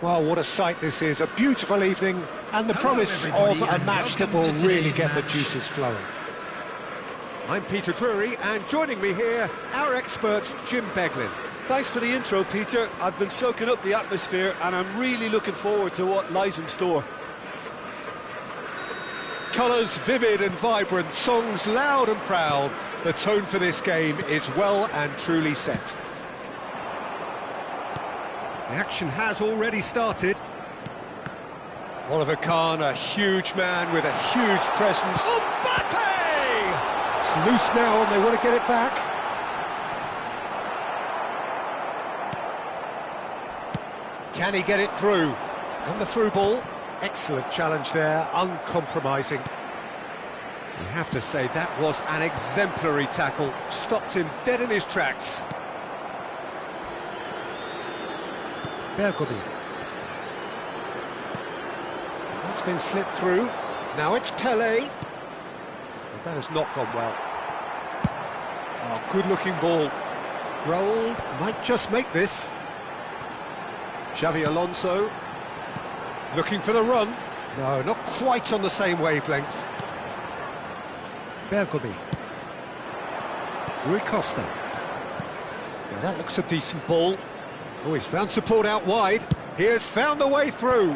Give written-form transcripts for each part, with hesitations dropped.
Well, what a sight this is, a beautiful evening, and the promise of a match that will really get the juices flowing. I'm Peter Drury, and joining me here, our expert, Jim Beglin. Thanks for the intro, Peter. I've been soaking up the atmosphere, and I'm really looking forward to what lies in store. Colours vivid and vibrant, songs loud and proud. The tone for this game is well and truly set. The action has already started. Oliver Kahn, a huge man with a huge presence. Mbappe! It's loose now and they want to get it back. Can he get it through? And the through ball. Excellent challenge there, uncompromising. You have to say that was an exemplary tackle. Stopped him dead in his tracks. Bergomi. That's been slipped through. Now it's Pelé. And that has not gone well. Oh, good-looking ball. Raul might just make this. Xavi Alonso. Looking for the run. No, not quite on the same wavelength. Bergomi. Rui Costa. Now that looks a decent ball. Oh, he's found support out wide. He has found the way through.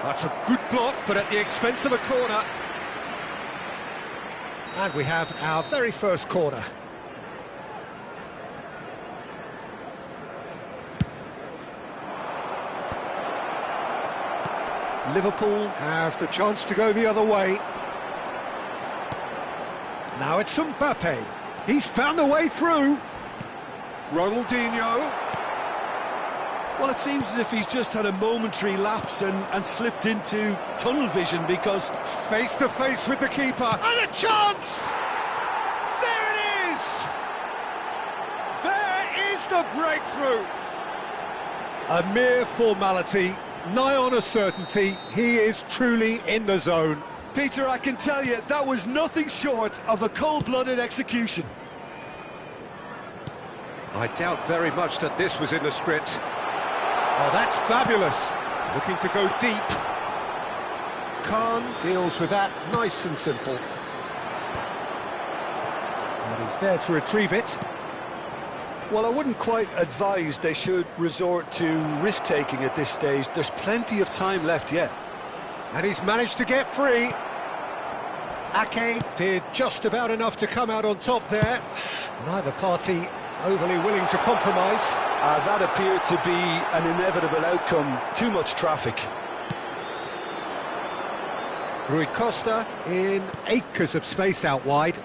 That's a good block, but at the expense of a corner. And we have our very first corner. Liverpool have the chance to go the other way. Now it's Mbappe. He's found a way through. Ronaldinho. Well, it seems as if he's just had a momentary lapse and slipped into tunnel vision because... Face to face with the keeper. And a chance! There it is! There is the breakthrough! A mere formality, nigh on a certainty. He is truly in the zone. Peter, I can tell you, that was nothing short of a cold-blooded execution. I doubt very much that this was in the script. Oh, that's fabulous. Looking to go deep. Kahn deals with that nice and simple. And he's there to retrieve it. Well, I wouldn't quite advise they should resort to risk-taking at this stage. There's plenty of time left yet. And he's managed to get free. Ake did just about enough to come out on top there. Neither party overly willing to compromise. That appeared to be an inevitable outcome. Too much traffic. Rui Costa in acres of space out wide.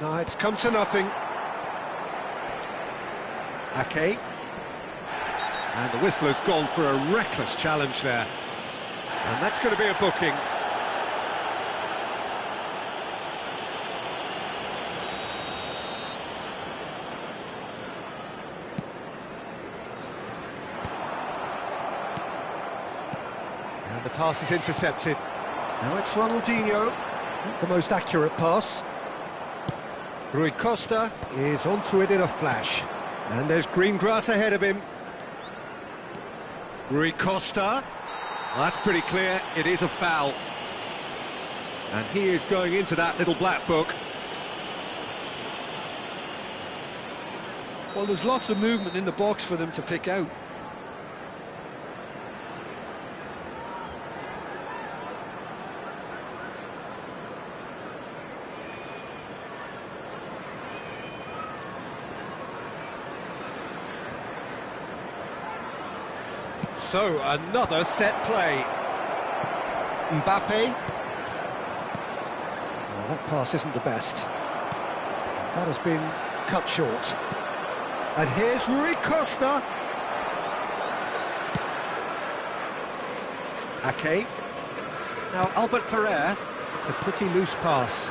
No, it's come to nothing. Ake. And the whistler's gone for a reckless challenge there. And that's going to be a booking. And the pass is intercepted. Now it's Ronaldinho. Not the most accurate pass. Rui Costa is onto it in a flash. And there's green grass ahead of him. Rui Costa. That's pretty clear, it is a foul. And he is going into that little black book. Well, there's lots of movement in the box for them to pick out. So, another set play. Mbappe. Well, that pass isn't the best. That has been cut short. And here's Rui Costa. Ake. Now, Albert Ferrer. It's a pretty loose pass.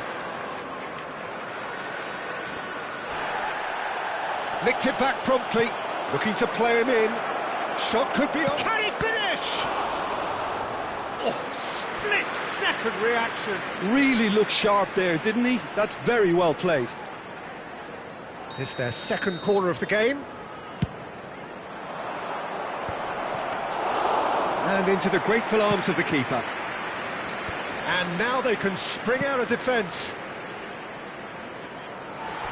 Nicked it back promptly. Looking to play him in. Shot could be on. Can he finish? Oh, split-second reaction. Really looked sharp there, didn't he? That's very well played. It's their second corner of the game. And into the grateful arms of the keeper. And now they can spring out of defence.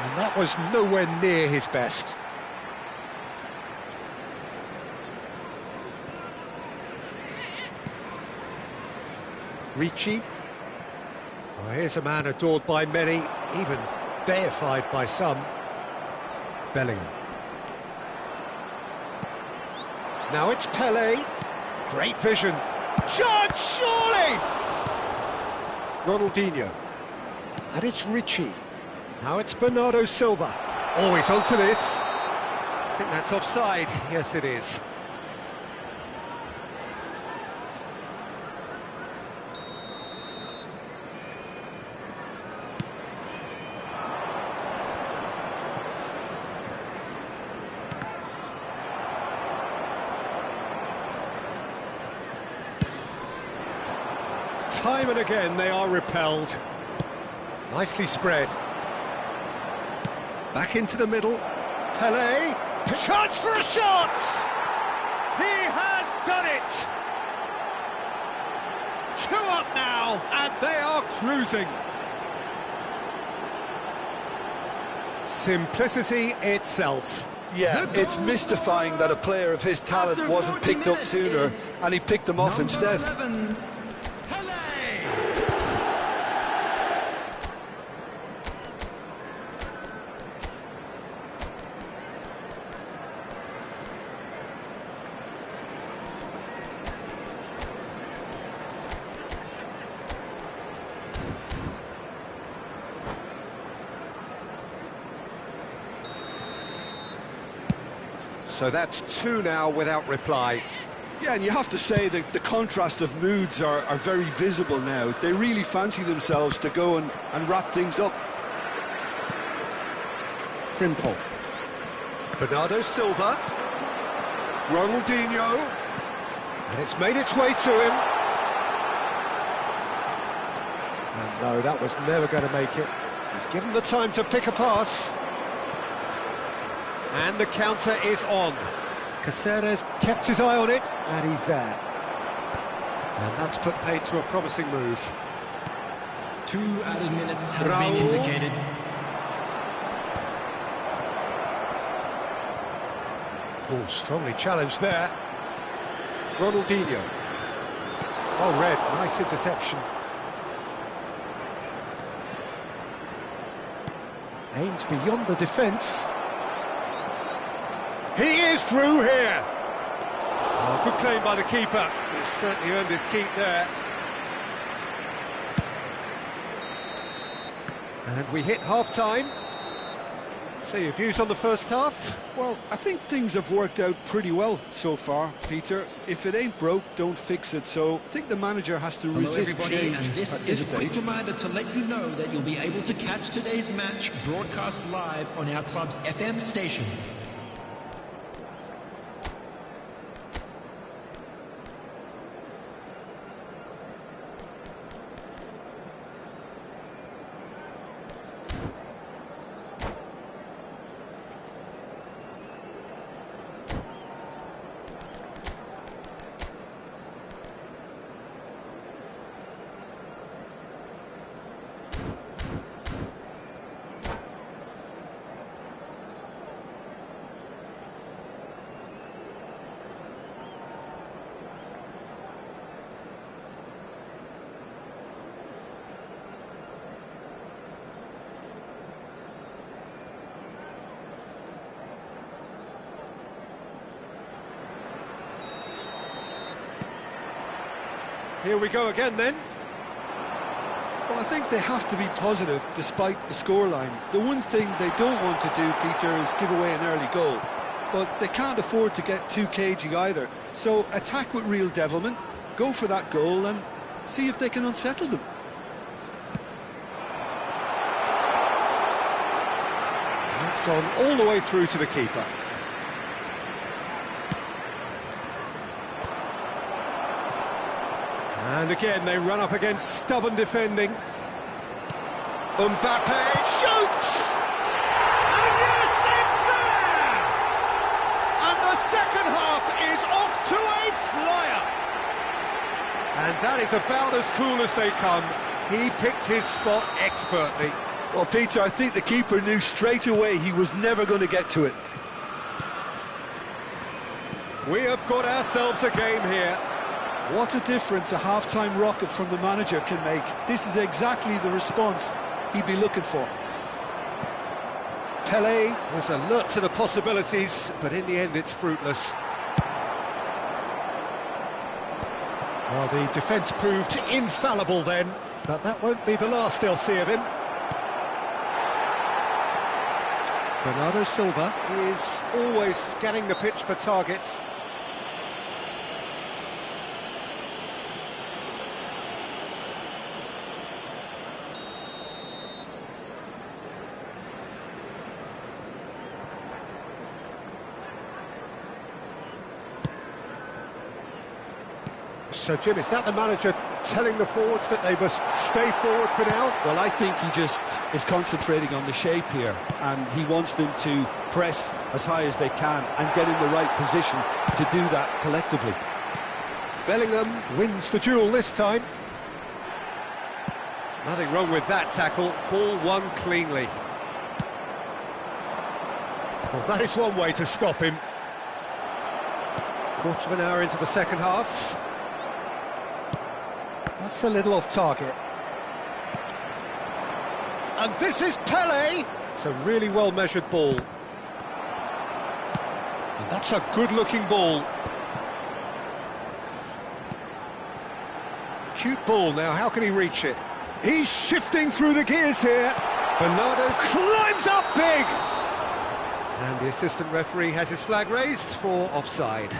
And that was nowhere near his best. Ricci. Oh, here's a man adored by many, even deified by some. Bellingham. Now it's Pelé. Great vision. Shot, surely! Ronaldinho. And it's Ricci. Now it's Bernardo Silva. Oh, he's onto this. I think that's offside. Yes, it is. Time and again they are repelled. Nicely spread. Back into the middle. Pelé. Chance for a shot! He has done it! 2 up now, and they are cruising. Simplicity itself. Yeah, it's mystifying that a player of his talent wasn't picked up sooner, and he picked them off instead. 11, Pelé. So that's 2 now without reply. Yeah, and you have to say that the contrast of moods are very visible now. They really fancy themselves to go and wrap things up. Frimpong. Bernardo Silva. Ronaldinho. And it's made its way to him. And no, that was never going to make it. He's given the time to pick a pass. And the counter is on. Caceres kept his eye on it, and he's there. And that's put paid to a promising move. 2 added minutes has Raul. been indicated. Oh, strongly challenged there. Ronaldinho. Oh, red, nice interception. Aimed beyond the defence. He is through here. Oh, good claim by the keeper. He's certainly earned his keep there. And we hit half-time. So your views on the first half? Well, I think things have worked out pretty well so far, Peter. If it ain't broke, don't fix it. So I think the manager has to Hello resist everybody, change and this at this is a quick stage. reminder to let you know that you'll be able to catch today's match broadcast live on our club's FM station. Here we go again then. Well, I think they have to be positive despite the scoreline. The one thing they don't want to do, Peter, is give away an early goal. But they can't afford to get too cagey either. So attack with real devilment, go for that goal and see if they can unsettle them. It's gone all the way through to the keeper. And again, they run up against stubborn defending. Mbappe shoots! And yes, it's there! And the second half is off to a flyer. And that is about as cool as they come. He picked his spot expertly. Well, Peter, I think the keeper knew straight away he was never going to get to it. We have got ourselves a game here. What a difference a half-time rocket from the manager can make. This is exactly the response he'd be looking for. Pele was alert to the possibilities, but in the end it's fruitless. Well, the defence proved infallible then, but that won't be the last they'll see of him. Bernardo Silva is always scanning the pitch for targets. So, Jim, is that the manager telling the forwards that they must stay forward for now? Well, I think he just is concentrating on the shape here, and he wants them to press as high as they can and get in the right position to do that collectively. Bellingham wins the duel this time. Nothing wrong with that tackle. Ball won cleanly. Well, that is one way to stop him. Quarter of an hour into the second half. That's a little off target. And this is Pele! It's a really well-measured ball. And that's a good-looking ball. Cute ball now, how can he reach it? He's shifting through the gears here. Bernardo climbs up big! And the assistant referee has his flag raised for offside.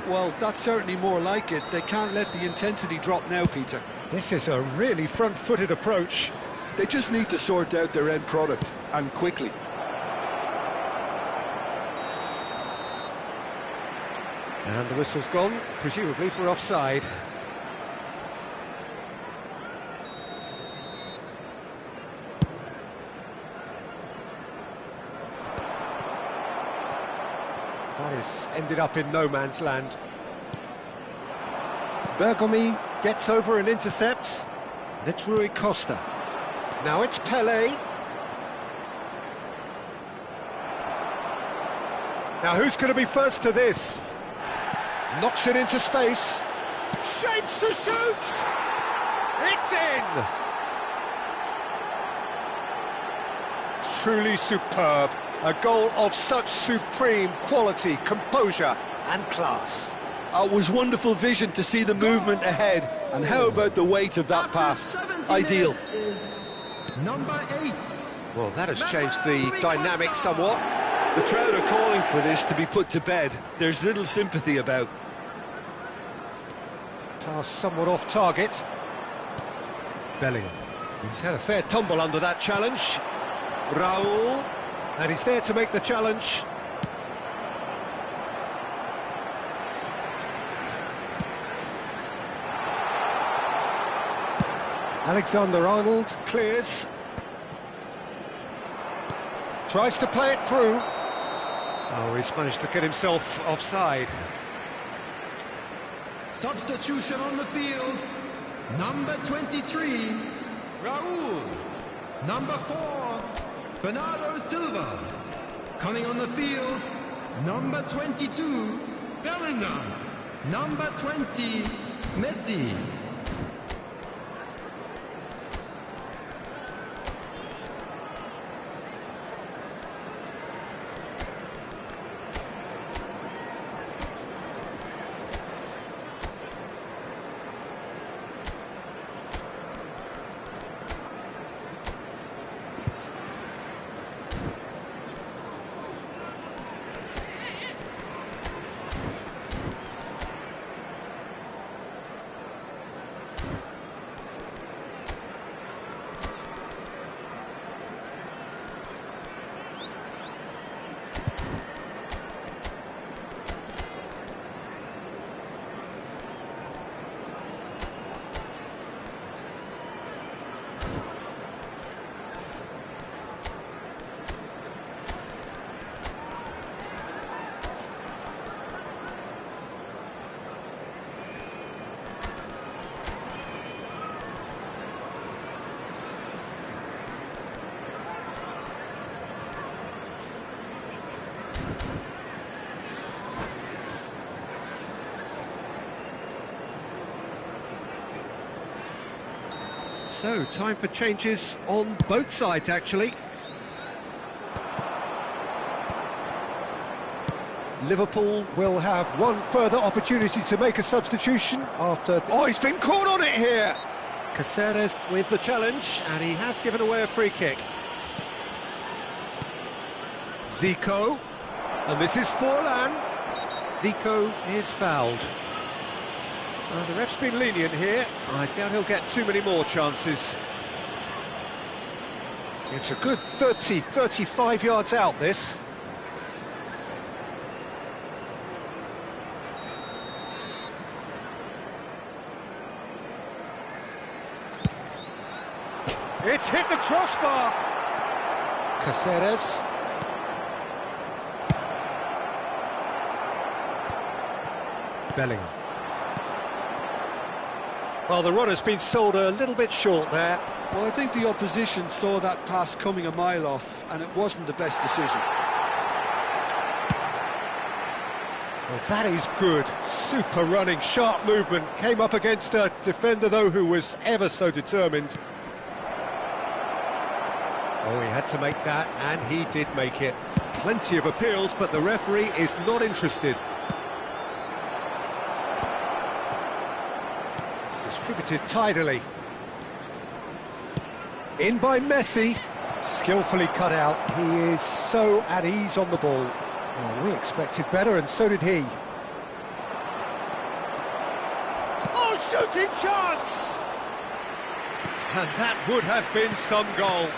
Well, that's certainly more like it. They can't let the intensity drop now, Peter. This is a really front-footed approach. They just need to sort out their end product, and quickly. And the whistle's gone, presumably for offside. That has ended up in no man's land. Bergomi gets over and intercepts. And it's Rui Costa. Now it's Pele. Now who's going to be first to this? Knocks it into space. Shapes to shoot! It's in! Truly superb. A goal of such supreme quality, composure and class. It was wonderful vision to see the movement ahead. And how about the weight of that pass? Ideal. Number 8. Well, that has changed the dynamic somewhat. The crowd are calling for this to be put to bed. There's little sympathy about. Pass somewhat off target. Bellingham. He's had a fair tumble under that challenge. Raul. And he's there to make the challenge. Alexander-Arnold clears. Tries to play it through. Oh, he's managed to get himself offside. Substitution on the field. Number 23, Raul. Number 4, Bernardo Silva. Coming on the field, number 22, Bellingham. Number 20, Messi. So, time for changes on both sides, actually. Liverpool will have one further opportunity to make a substitution after... Oh, he's been caught on it here! Caceres with the challenge, and he has given away a free kick. Zico, and this is Forlan. Zico is fouled. The ref's been lenient here. I doubt he'll get too many more chances. It's a good 35 yards out, this. It's hit the crossbar. Caceres. Bellingham. Well, the runner's been sold a little bit short there. Well, I think the opposition saw that pass coming a mile off, and it wasn't the best decision. Well, that is good. Super running, sharp movement. Came up against a defender, though, who was ever so determined. Oh, he had to make that, and he did make it. Plenty of appeals, but the referee is not interested. Distributed tidily. In by Messi. Skillfully cut out. He is so at ease on the ball. Well, we expected better, and so did he. Oh, shooting chance! And that would have been some goal.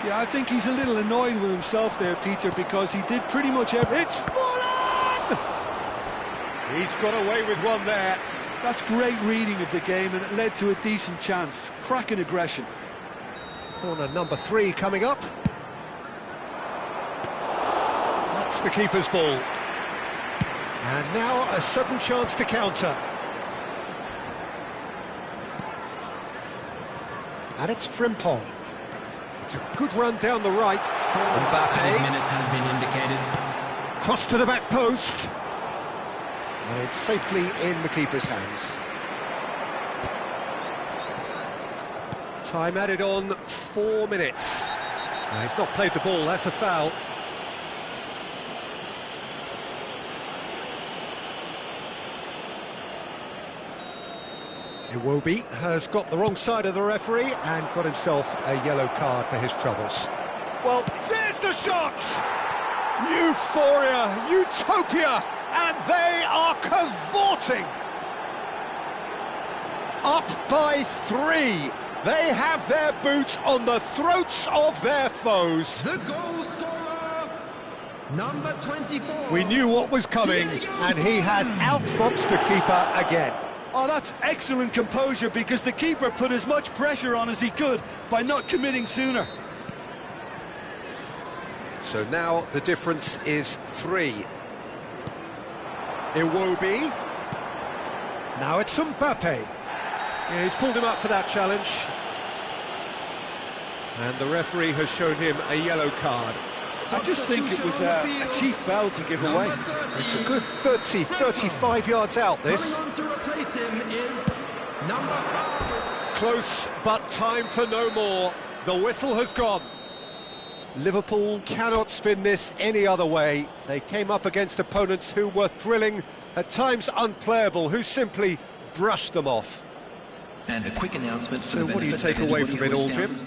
Yeah, I think he's a little annoyed with himself there, Peter, because he did pretty much everything. It's Forlan! He's got away with one there. That's great reading of the game, and it led to a decent chance. Cracking aggression. Corner number 3 coming up. That's the keeper's ball. And now a sudden chance to counter. And it's Frimpong. It's a good run down the right. Mbappe. Minutes has been indicated. Cross to the back post. And it's safely in the keeper's hands. Time added on 4 minutes. He's not played the ball, that's a foul. Iwobi has got the wrong side of the referee and got himself a yellow card for his troubles. Well, there's the shot! Euphoria, utopia, and they are cavorting! Up by 3. They have their boots on the throats of their foes. The goal scorer, number 24. We knew what was coming, and he has outfoxed the keeper again. Oh, that's excellent composure, because the keeper put as much pressure on as he could by not committing sooner. So now the difference is 3. Iwobi. Now it's Mbappe. Yeah, he's pulled him up for that challenge. And the referee has shown him a yellow card. I just think it was a cheap foul to give away. It's a good 35 yards out, this. Coming on to replace him is number 5. Close, but time for no more. The whistle has gone. Liverpool cannot spin this any other way. They came up against opponents who were thrilling, at times unplayable, who simply brushed them off. And a quick announcement. So what do you take away from it all, Jim?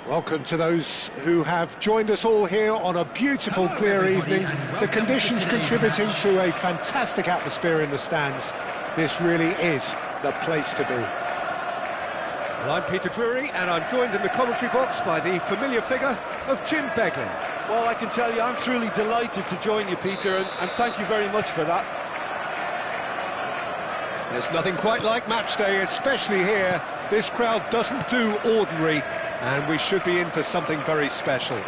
Welcome to those who have joined us all here on a beautiful, clear evening. The conditions contributing to a fantastic atmosphere in the stands. This really is the place to be. Well, I'm Peter Drury, and I'm joined in the commentary box by the familiar figure of Jim Beglin. Well, I can tell you, I'm truly delighted to join you, Peter, and thank you very much for that. There's nothing quite like match day, especially here. This crowd doesn't do ordinary, and we should be in for something very special. And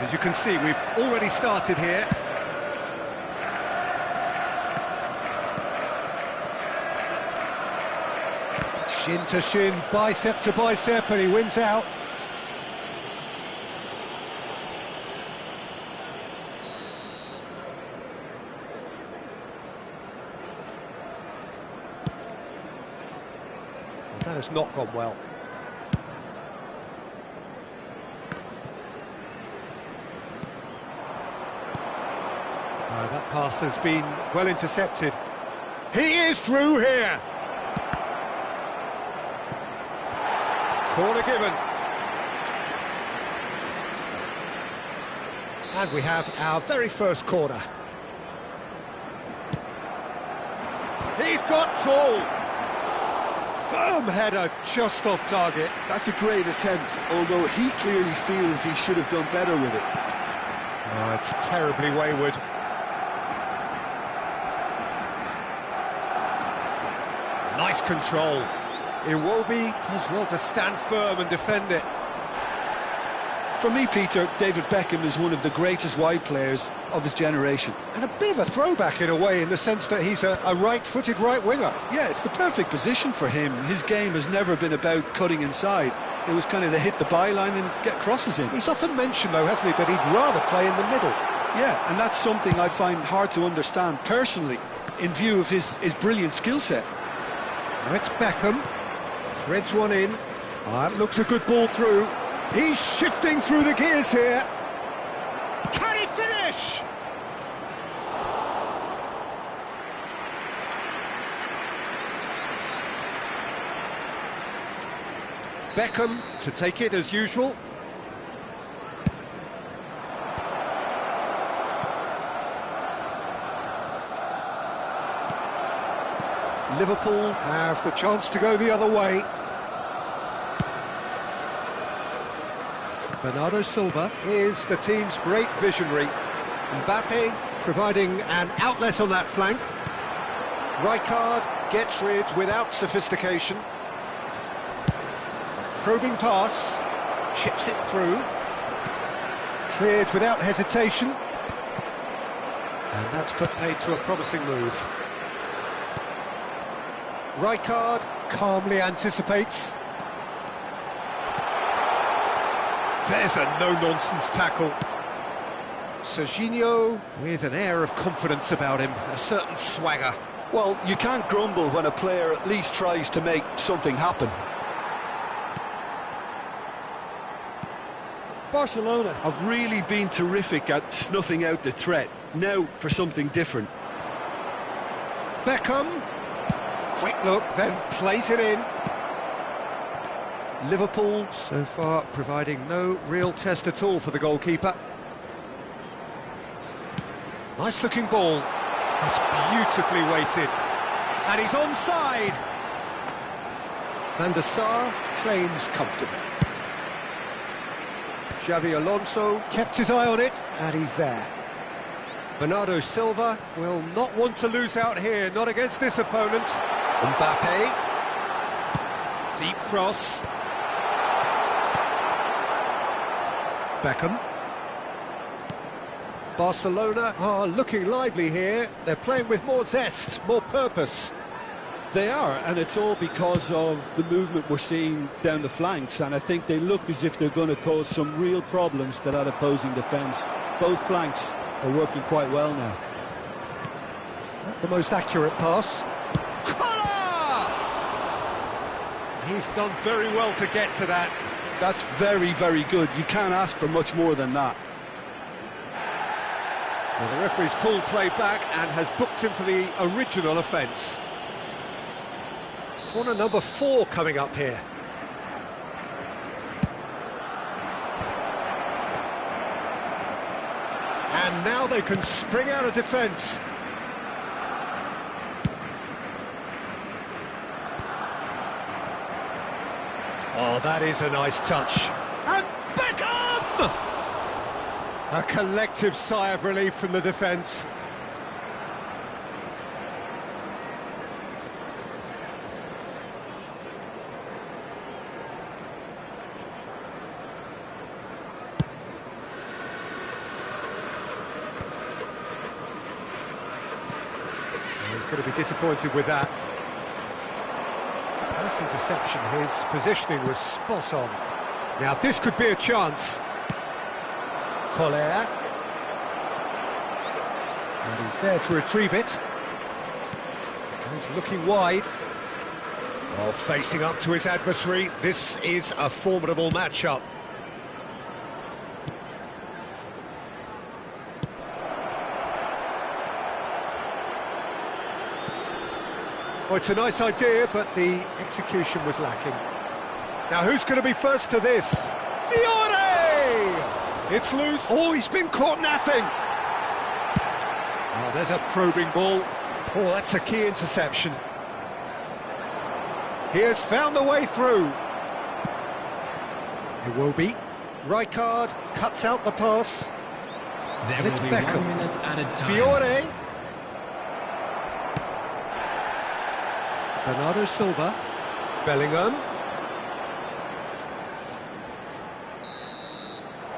as you can see, we've already started here. Shin to shin, bicep to bicep, and he wins out. That has not gone well. That pass has been well intercepted. He is through here. Corner given. And we have our very first corner. He's got tall. Firm header just off target. That's a great attempt, although he clearly feels he should have done better with it. Oh, it's terribly wayward. Nice control. Iwobi does well to stand firm and defend it. For me, Peter, David Beckham is one of the greatest wide players of his generation. And a bit of a throwback in a way, in the sense that he's a right-footed right winger. Yeah, it's the perfect position for him. His game has never been about cutting inside. It was kind of the hit the byline and get crosses in. He's often mentioned, though, hasn't he, that he'd rather play in the middle. Yeah, and that's something I find hard to understand personally, in view of his brilliant skill set. Now it's Beckham. Threads one in. It looks a good ball through. He's shifting through the gears here. Can he finish? Beckham to take it as usual. Liverpool have the chance to go the other way. Bernardo Silva is the team's great visionary. Mbappe providing an outlet on that flank. Rijkaard gets rid without sophistication. Probing pass, chips it through. Cleared without hesitation. And that's put paid to a promising move. Rijkaard calmly anticipates. There's a no-nonsense tackle. Serginho with an air of confidence about him, a certain swagger. Well, you can't grumble when a player at least tries to make something happen. Barcelona have really been terrific at snuffing out the threat. Now for something different. Beckham. Quick look, then plays it in. Liverpool so far providing no real test at all for the goalkeeper. Nice looking ball. That's beautifully weighted. And he's onside. Van der Sar claims comfortably. Xavi Alonso kept his eye on it, and he's there. Bernardo Silva will not want to lose out here, not against this opponent. Mbappe. Deep cross. Beckham. Barcelona are looking lively here. They're playing with more zest, more purpose. They are, and it's all because of the movement we're seeing down the flanks, and I think they look as if they're going to cause some real problems to that opposing defence. Both flanks are working quite well now. Not the most accurate pass. He's done very well to get to that. That's very, very good. You can't ask for much more than that. Well, the referee's pulled play back and has booked him for the original offence. Corner number 4 coming up here. And now they can spring out of defence. Oh, that is a nice touch. And Beckham! A collective sigh of relief from the defence. He's going to be disappointed with that. Nice interception, his positioning was spot on. Now this could be a chance. Collier. And he's there to retrieve it. He's looking wide. Oh, facing up to his adversary, this is a formidable matchup. Oh, it's a nice idea, but the execution was lacking. Now, who's going to be first to this? Fiore! It's loose. Oh, he's been caught napping. Oh, there's a probing ball. Oh, that's a key interception. He has found the way through. Iwobi. Rijkaard cuts out the pass. There And it's will be Beckham. 1 minute added time. Fiore. Bernardo Silva. Bellingham.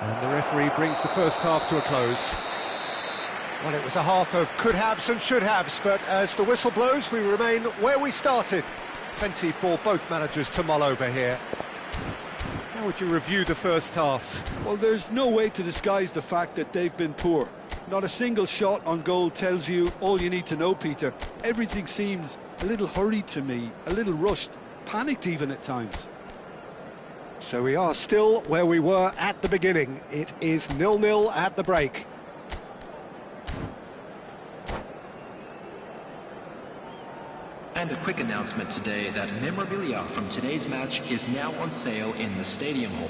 And the referee brings the first half to a close. Well, it was a half of could-haves and should-haves, but as the whistle blows, we remain where we started. Plenty for both managers to mull over here. How would you review the first half? Well, there's no way to disguise the fact that they've been poor. Not a single shot on goal tells you all you need to know, Peter. Everything seems a little hurried to me, a little rushed, panicked even at times. So we are still where we were at the beginning. It is 0-0 at the break. And a quick announcement today that memorabilia from today's match is now on sale in the Stadium Hall.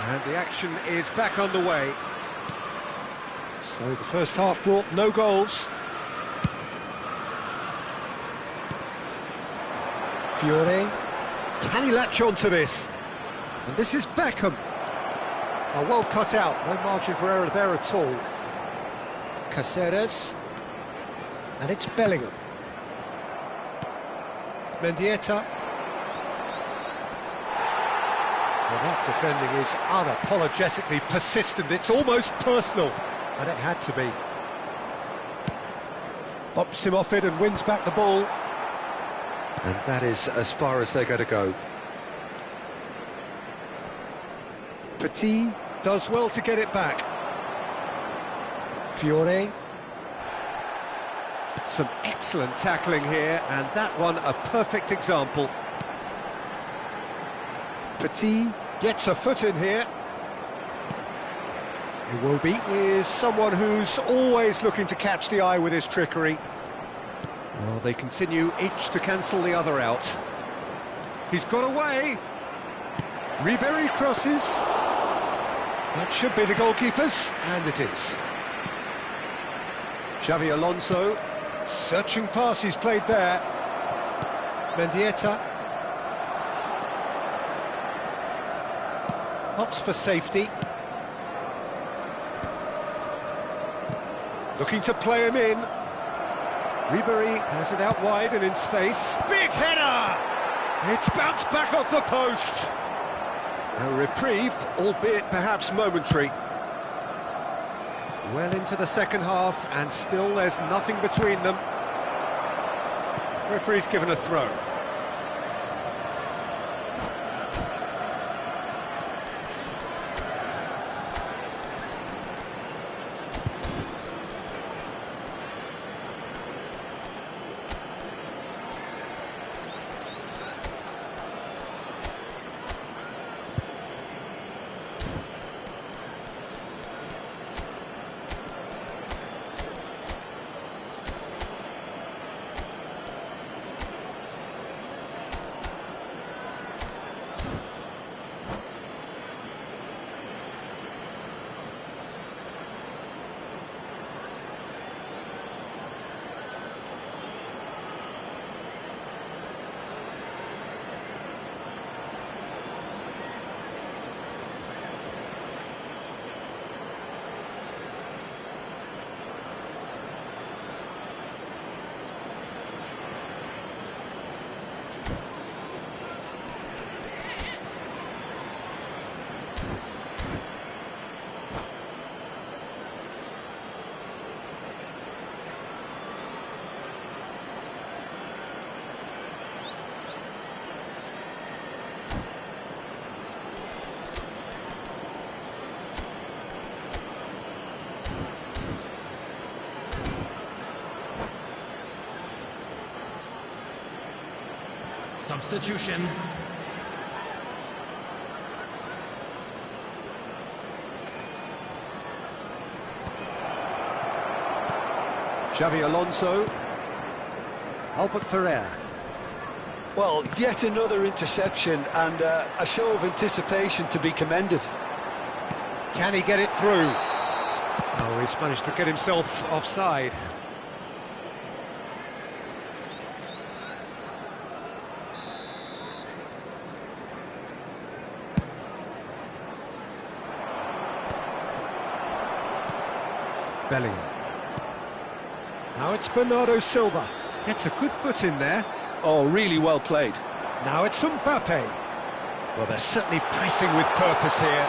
And the action is back underway. So the first half brought no goals. Fiore. Can he latch on to this? And this is Beckham. Oh, well cut out. No margin for error there at all. Caceres. And it's Bellingham. Mendieta. Well, that defending is unapologetically persistent. It's almost personal, and it had to be. Bops him off it and wins back the ball. And that is as far as they're going to go. Petit does well to get it back. Fiore. Some excellent tackling here, and that one a perfect example. Petit gets a foot in here. Iwobi is someone who's always looking to catch the eye with his trickery. Well, they continue each to cancel the other out. He's got away. Ribéry crosses. That should be the goalkeeper's, and it is. Xavi Alonso, searching pass he's played there. Mendieta. Opts for safety. Looking to play him in. Ribéry has it out wide and in space. Big header! It's bounced back off the post. A reprieve, albeit perhaps momentary. Well into the second half, and still there's nothing between them. Referee's given a throw. Substitution. Xavi Alonso. Albert Ferrer. Well, yet another interception and a show of anticipation to be commended. Can he get it through? Oh, he's managed to get himself offside. Bellingham. Now it's Bernardo Silva. Gets a good foot in there. Oh, really well played. Now it's Mbappe. Well, they're certainly pressing with purpose here.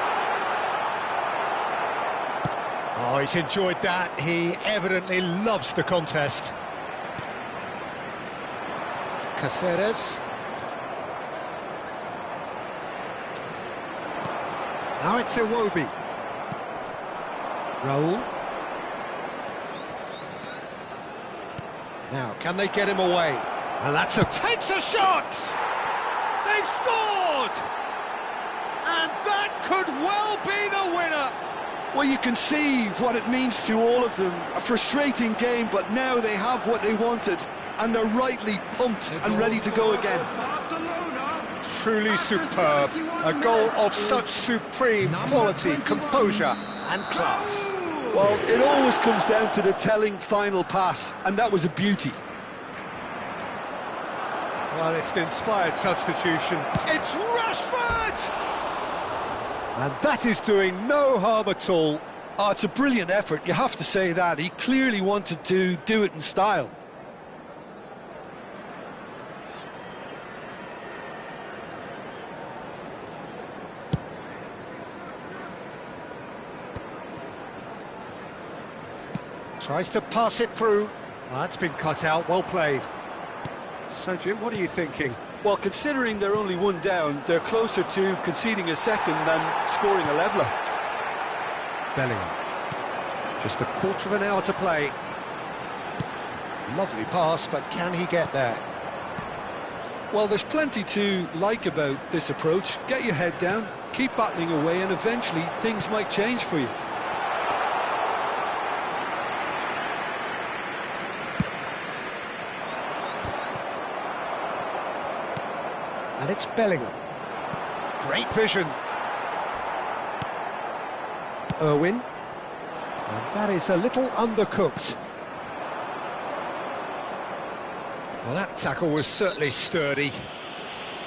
Oh, he's enjoyed that. He evidently loves the contest. Caceres. Now it's Iwobi. Raul. Now, can they get him away? And that's takes a shot! They've scored! And that could well be the winner! Well, you can see what it means to all of them. A frustrating game, but now they have what they wanted, and they're rightly pumped and ready to go again. Truly superb. A goal of such supreme quality, composure and class. Well, it always comes down to the telling final pass, and that was a beauty. Well, it's an inspired substitution. It's Rashford! And that is doing no harm at all. Oh, it's a brilliant effort, you have to say that. He clearly wanted to do it in style. Tries to pass it through. Oh, that's been cut out, well played. So, Jim, what are you thinking? Well, considering they're only one down, they're closer to conceding a second than scoring a leveller. Bellingham. Just a quarter of an hour to play. Lovely pass, but can he get there? Well, there's plenty to like about this approach. Get your head down, keep battling away, and eventually things might change for you. And it's Bellingham. Great vision. Irwin. And that is a little undercooked. Well, that tackle was certainly sturdy.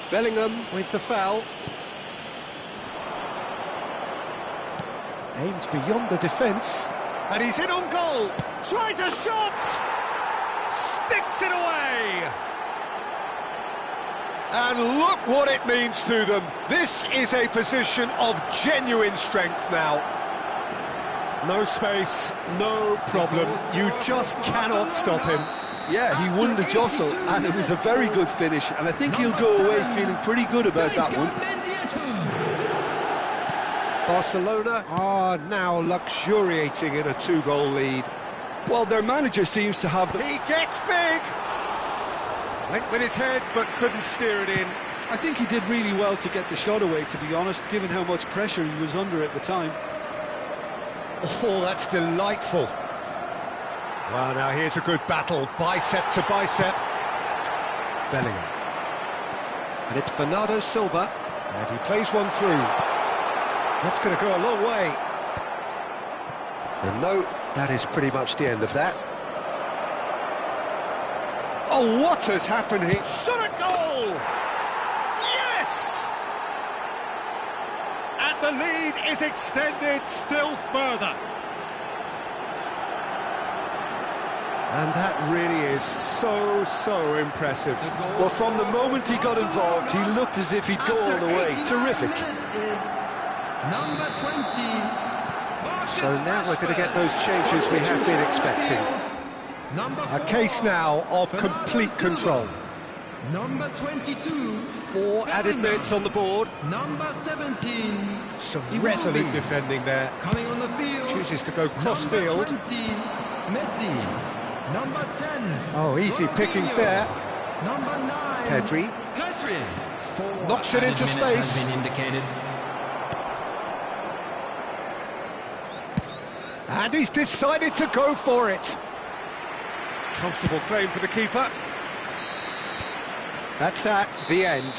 Bellingham with the foul. Aims beyond the defence. And he's in on goal. Tries a shot. Sticks it away. And look what it means to them. This is a position of genuine strength now. No space, no problem. You just cannot stop him. Yeah, he won the jostle, and it was a very good finish, and I think he'll go away feeling pretty good about that one. Barcelona are now luxuriating in a 2-goal lead. Well, their manager seems to have... He gets big! Went with his head, but couldn't steer it in. I think he did really well to get the shot away, to be honest, given how much pressure he was under at the time. Oh, that's delightful. Well, now here's a good battle, bicep to bicep. Bellingham. And it's Bernardo Silva, and he plays one through. That's going to go a long way. And no, that is pretty much the end of that. Oh, what has happened here? Shot a goal! Yes! And the lead is extended still further. And that really is so impressive. Well, from the moment he got involved, he looked as if he'd go all the way. Terrific. Number 20. So now we're going to get those changes we have been expecting. A case now of complete control. Number 22. 4 added minutes on the board. Number 17. Some resolute defending there. Coming on the field. Chooses to go cross-field. Number 20. Messi. Number 10. Oh, easy pickings there. Number 9. Pedri. Knocks it into space. Has been indicated. And he's decided to go for it. Comfortable claim for the keeper. That's the end.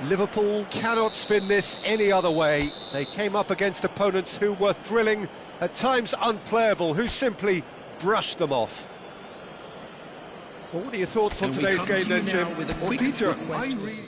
Liverpool cannot spin this any other way. They came up against opponents who were thrilling, at times unplayable, who simply brushed them off. Well, what are your thoughts on today's game then, Jim? Well, Peter, I really...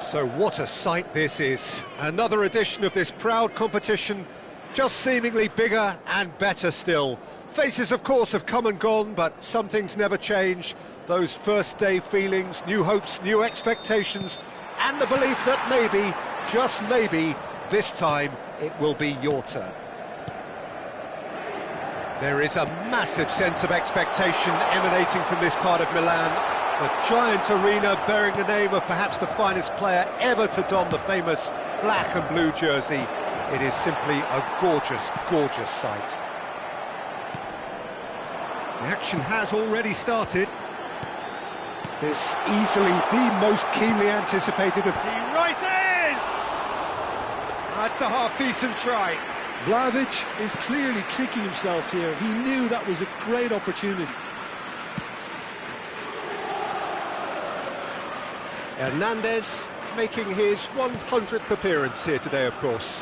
So what a sight this is. Another edition of this proud competition, just seemingly bigger and better still. Faces, of course, have come and gone, but some things never change. Those first day feelings, new hopes, new expectations, and the belief that maybe, just maybe, this time it will be your turn. There is a massive sense of expectation emanating from this part of Milan. The giant arena bearing the name of perhaps the finest player ever to don the famous black and blue jersey. It is simply a gorgeous, gorgeous sight. The action has already started. This easily the most keenly anticipated of team rises! That's a half-decent try. Vlahovic is clearly kicking himself here. He knew that was a great opportunity. Hernandez making his 100th appearance here today, of course.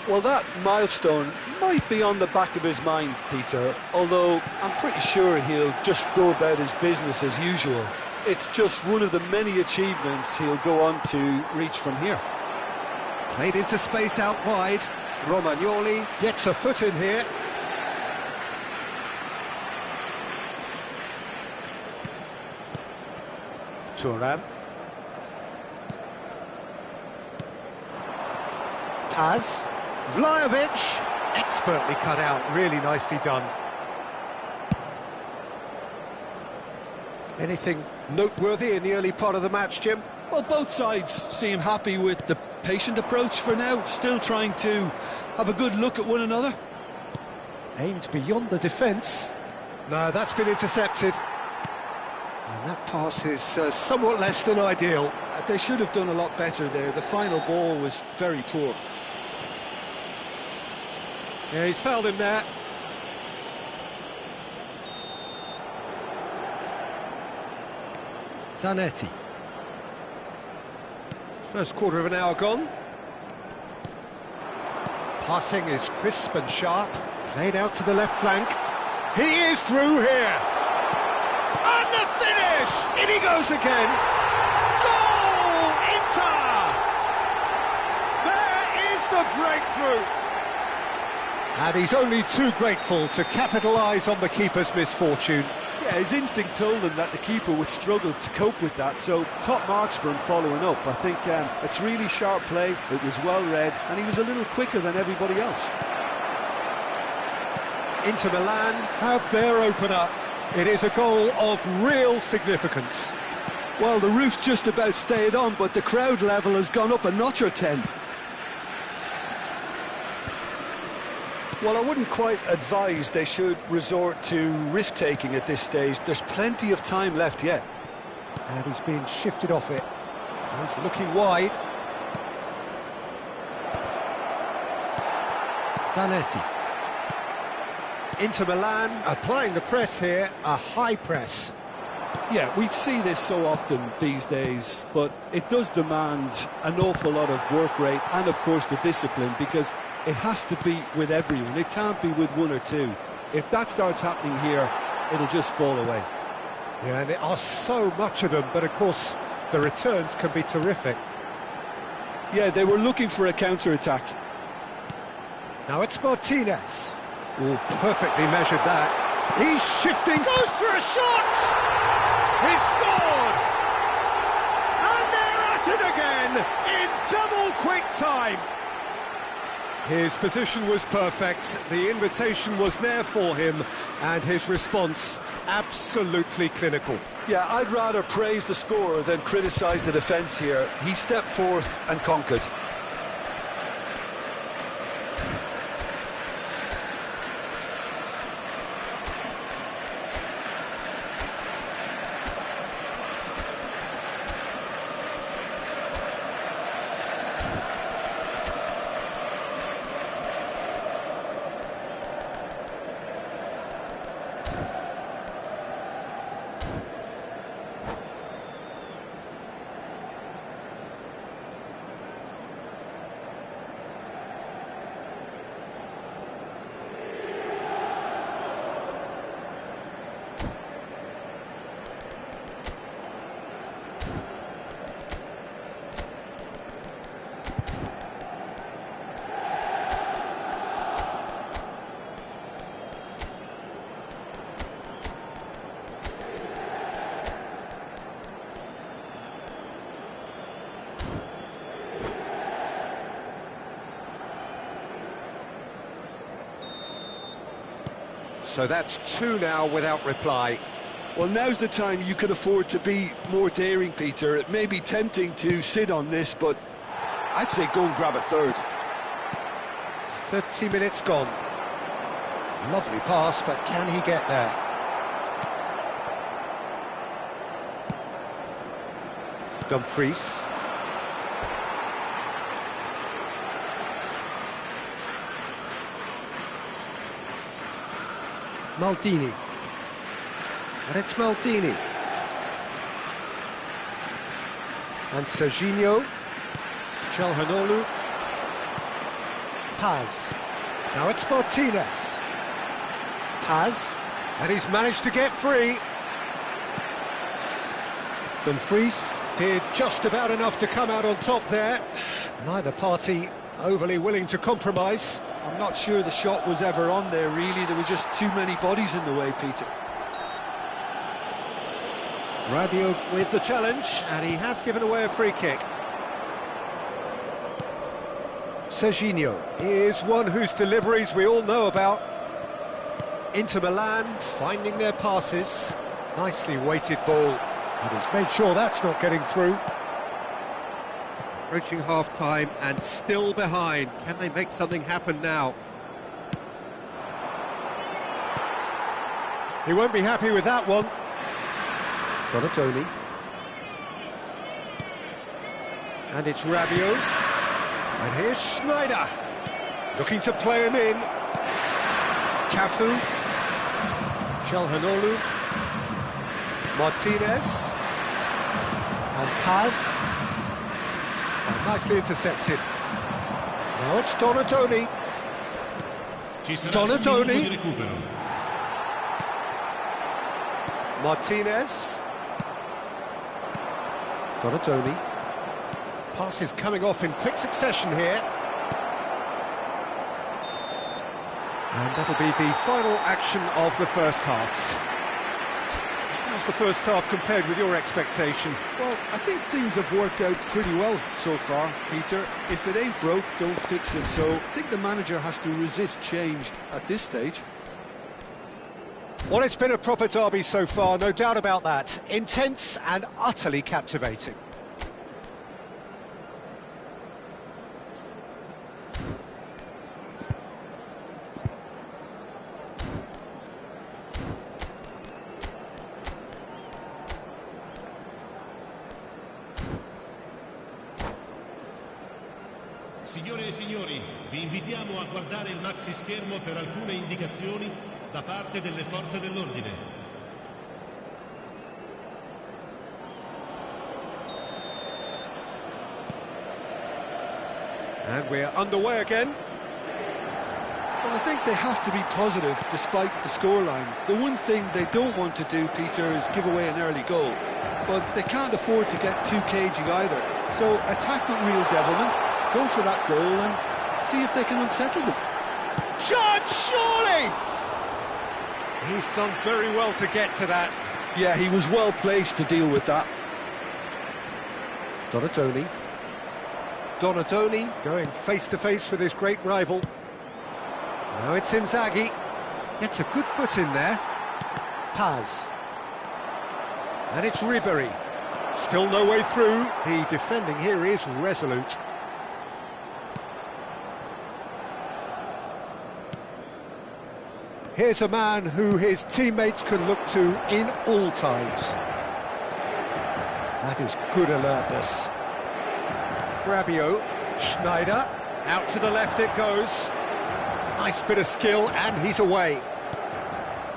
Well, that milestone might be on the back of his mind, Peter, although I'm pretty sure he'll just go about his business as usual. It's just one of the many achievements he'll go on to reach from here. Played into space out wide. Romagnoli gets a foot in here. Thuram. Paz. Vlahovic. Expertly cut out, really nicely done. Anything noteworthy in the early part of the match, Jim? Well, both sides seem happy with the patient approach for now, still trying to have a good look at one another. Aimed beyond the defence. No, that's been intercepted. And that pass is somewhat less than ideal. They should have done a lot better there. The final ball was very poor. Yeah, he's fouled him there. Zanetti. First quarter of an hour gone. Passing is crisp and sharp. Played out to the left flank. He is through here. And the finish! In he goes again. Goal! Inter! There is the breakthrough. And he's only too grateful to capitalise on the keeper's misfortune. Yeah, his instinct told him that the keeper would struggle to cope with that, so top marks for him following up. I think it's really sharp play, it was well read, and he was a little quicker than everybody else. Inter Milan have their opener. It is a goal of real significance. Well, the roof's just about stayed on, but the crowd level has gone up a notch or 10. Well, I wouldn't quite advise they should resort to risk-taking at this stage. There's plenty of time left yet. And he's being shifted off it. He's looking wide. Zanetti. Inter Milan applying the press here, a high press. Yeah, we see this so often these days, but it does demand an awful lot of work rate and, of course, the discipline, because it has to be with everyone. It can't be with one or two. If that starts happening here, it'll just fall away. Yeah, and there are so much of them, but of course the returns can be terrific. Yeah, they were looking for a counter-attack. Now it's Martinez. Oh, perfectly measured that. He's shifting, goes for a shot! He scored! And they're at it again in double quick time. His position was perfect, the invitation was there for him, and his response absolutely clinical. Yeah, I'd rather praise the scorer than criticise the defence here. He stepped forth and conquered. So that's two now without reply. Well, now's the time you could afford to be more daring, Peter. It may be tempting to sit on this, but I'd say go and grab a third. 30 minutes gone. Lovely pass, but can he get there? Dumfries. Maldini. And it's Maldini. And Serginho. Calhanoglu. Paz. Now it's Martinez. Paz. And he's managed to get free. Dumfries did just about enough to come out on top there. Neither party overly willing to compromise. I'm not sure the shot was ever on there, really. There were just too many bodies in the way, Peter. Rabiot with the challenge, and he has given away a free kick. Serginho is one whose deliveries we all know about. Inter Milan finding their passes. Nicely weighted ball, and he's made sure that's not getting through. Approaching half-time and still behind. Can they make something happen now? He won't be happy with that one. Donatoni. And it's Rabiot. And here's Schneider. Looking to play him in. Cafu. Calhanoglu. Martinez. And Paz. And nicely intercepted. Now it's Donatoni. Donatoni. Martinez. Donatoni. Passes coming off in quick succession here. And that'll be the final action of the first half. How's the first half compared with your expectation? Well, I think things have worked out pretty well so far, Peter. If it ain't broke, don't fix it. So I think the manager has to resist change at this stage. Well, it's been a proper derby so far, no doubt about that. Intense and utterly captivating. Signore e signori, vi invitiamo a guardare il maxi schermo per alcune indicazioni da parte delle forze dell'ordine. And we're underway again. Well, I think they have to be positive despite the scoreline. The one thing they don't want to do, Peter, is give away an early goal. But they can't afford to get too cagey either. So attack with real devilment, go for that goal and see if they can unsettle them. Shot, surely! He's done very well to get to that. Yeah, he was well placed to deal with that. Donatoni. Donatoni going face-to-face with his great rival. Now it's Inzaghi. Gets a good foot in there. Paz. And it's Ribéry. Still no way through. The defending here is resolute. Here's a man who his teammates can look to in all times. That is good alertness. Rabiot, Schneider, out to the left it goes. Nice bit of skill, and he's away.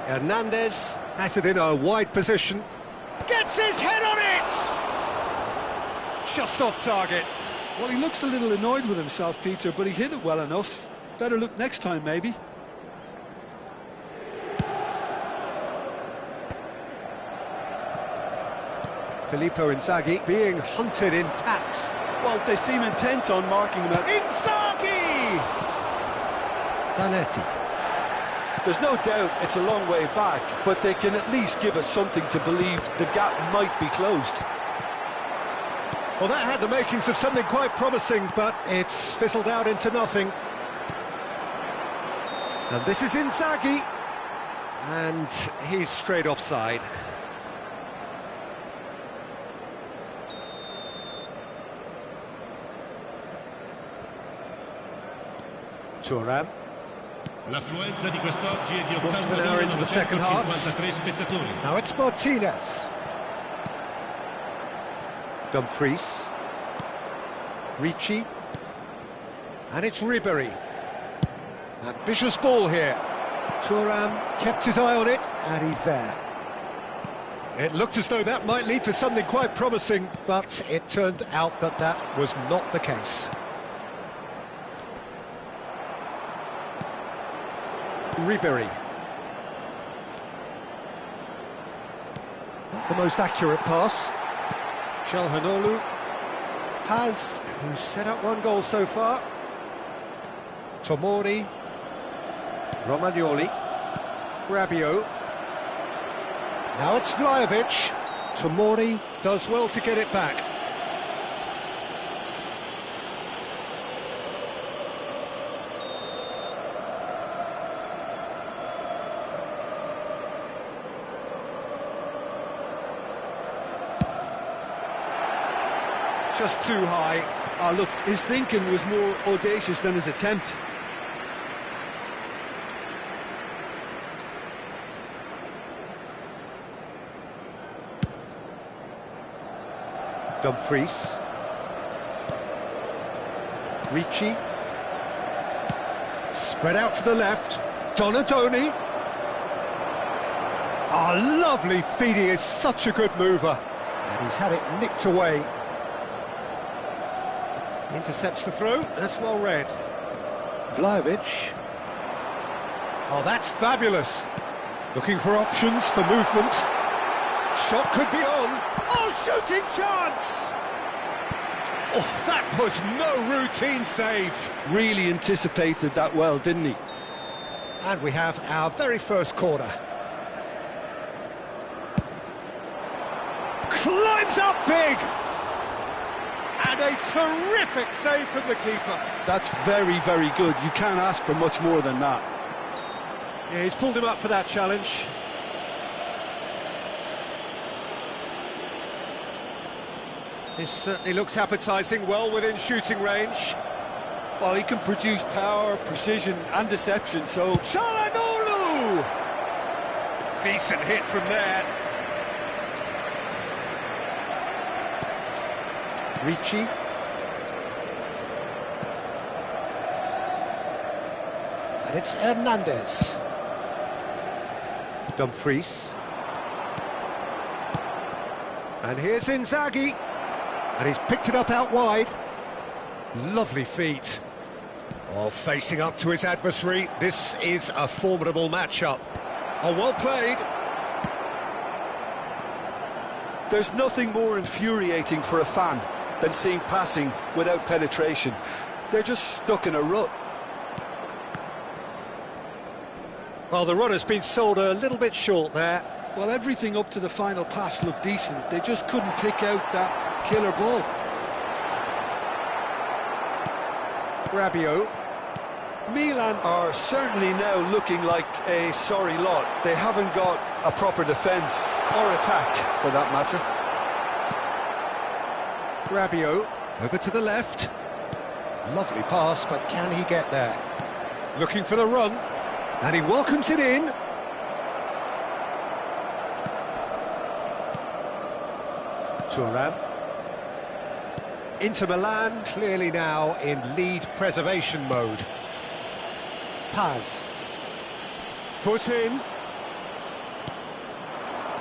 Hernandez has it in a wide position. Gets his head on it! Just off target. Well, he looks a little annoyed with himself, Peter, but he hit it well enough. Better look next time, maybe. Filippo Inzaghi being hunted in packs. Well, they seem intent on marking him out. Inzaghi! Zanetti. There's no doubt it's a long way back, but they can at least give us something to believe the gap might be closed. Well, that had the makings of something quite promising, but it's fizzled out into nothing. And this is Inzaghi. And he's straight offside. Thuram. L'affluenza di quest'oggi è di Quarter of an hour into the second half. 80.953 spettatori. Now it's Martinez. Dumfries. Ricci. And it's Ribery. Ambitious ball here. Thuram kept his eye on it, and he's there. It looked as though that might lead to something quite promising, but it turned out that that was not the case. Ribery. Not the most accurate pass. Çalhanoğlu. Paz, who's set up one goal so far. Tomori. Romagnoli. Rabiot. Now it's Vlahovic. Tomori does well to get it back. Just too high. Ah, look, his thinking was more audacious than his attempt. Dumfries. Ricci. Spread out to the left. Donadoni. Ah, lovely feed. He is such a good mover. And he's had it nicked away. Intercepts the throw. That's well read. Vlahovic. Oh, that's fabulous. Looking for options for movement. Shot could be on. Oh, shooting chance! Oh, that was no routine save. Really anticipated that well, didn't he? And we have our very first corner. Climbs up big! And a terrific save from the keeper. That's very, very good. You can't ask for much more than that. Yeah, he's pulled him up for that challenge. This certainly looks appetising, well within shooting range. Well, he can produce power, precision and deception, so... Çalhanoğlu! Decent hit from there. Ricci. And it's Hernandez. Dumfries. And here's Inzaghi. And he's picked it up out wide. Lovely feet. Oh, facing up to his adversary. This is a formidable matchup. Oh, well played. There's nothing more infuriating for a fan than seeing passing without penetration. They're just stuck in a rut. Well, the run has been sold a little bit short there. Well, everything up to the final pass looked decent. They just couldn't pick out that killer ball. Rabiot. Milan are certainly now looking like a sorry lot. They haven't got a proper defence or attack, for that matter. Rabiot, over to the left. Lovely pass, but can he get there? Looking for the run, and he welcomes it in. Thuram. Inter Milan clearly now in lead preservation mode. Paz. Foot in.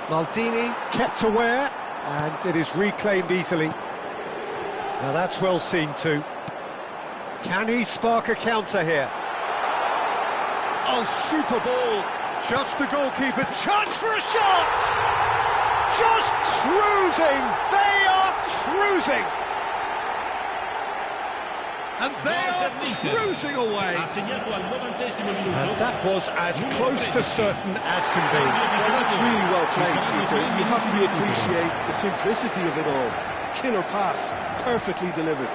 Maldini kept aware, and it is reclaimed easily. Now that's well seen too. Can he spark a counter here? Oh, super ball. Just the goalkeeper's chance for a shot! Just cruising! They are cruising! And they are cruising away! And that was as close to certain as can be. Well, that's really well played, Peter. You have to appreciate the simplicity of it all. Killer pass, perfectly delivered.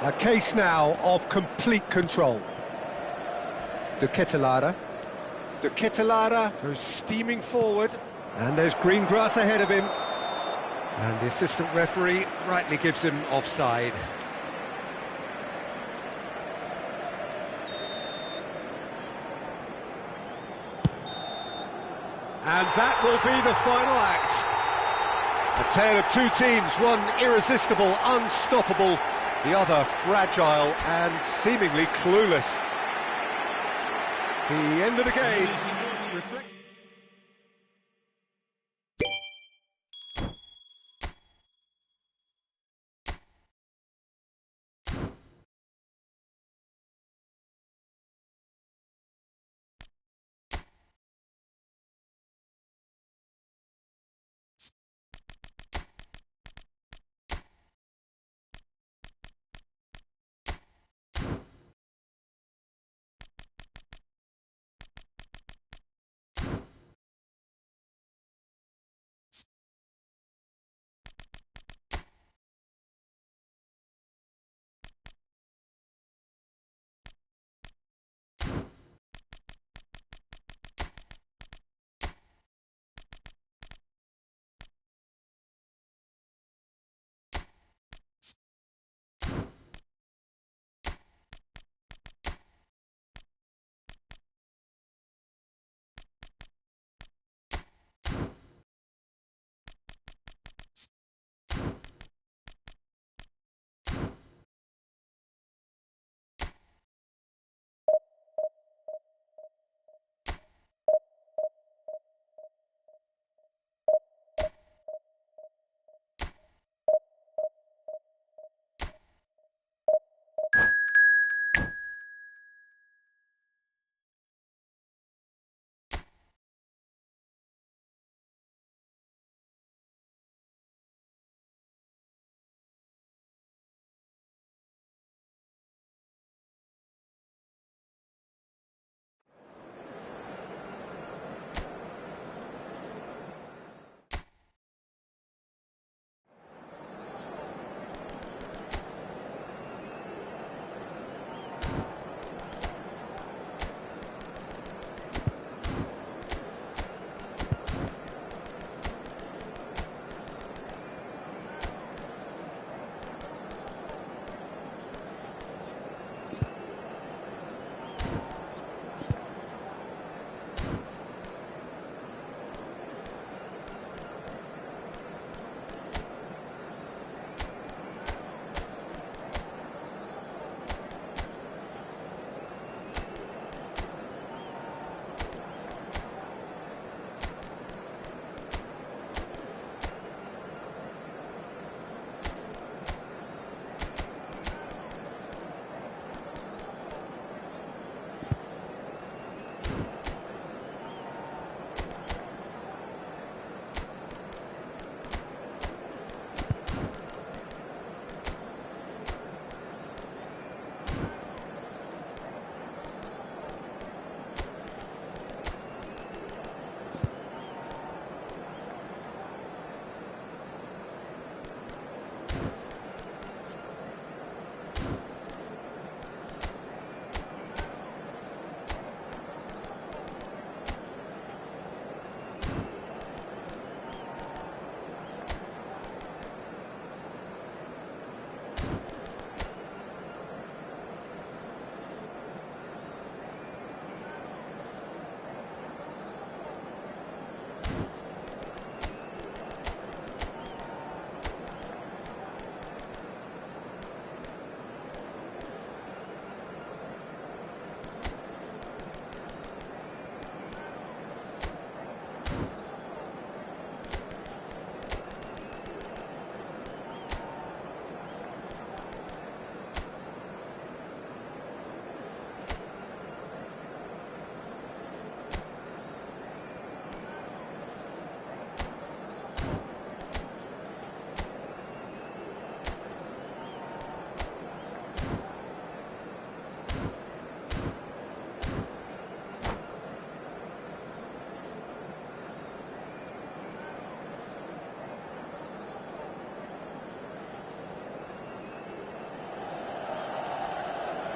A case now of complete control. De Ketelaere. De Ketelaere goes steaming forward, and there's green grass ahead of him. And the assistant referee rightly gives him offside. And that will be the final act. A tale of two teams, one irresistible, unstoppable, the other fragile and seemingly clueless. The end of the game reflects...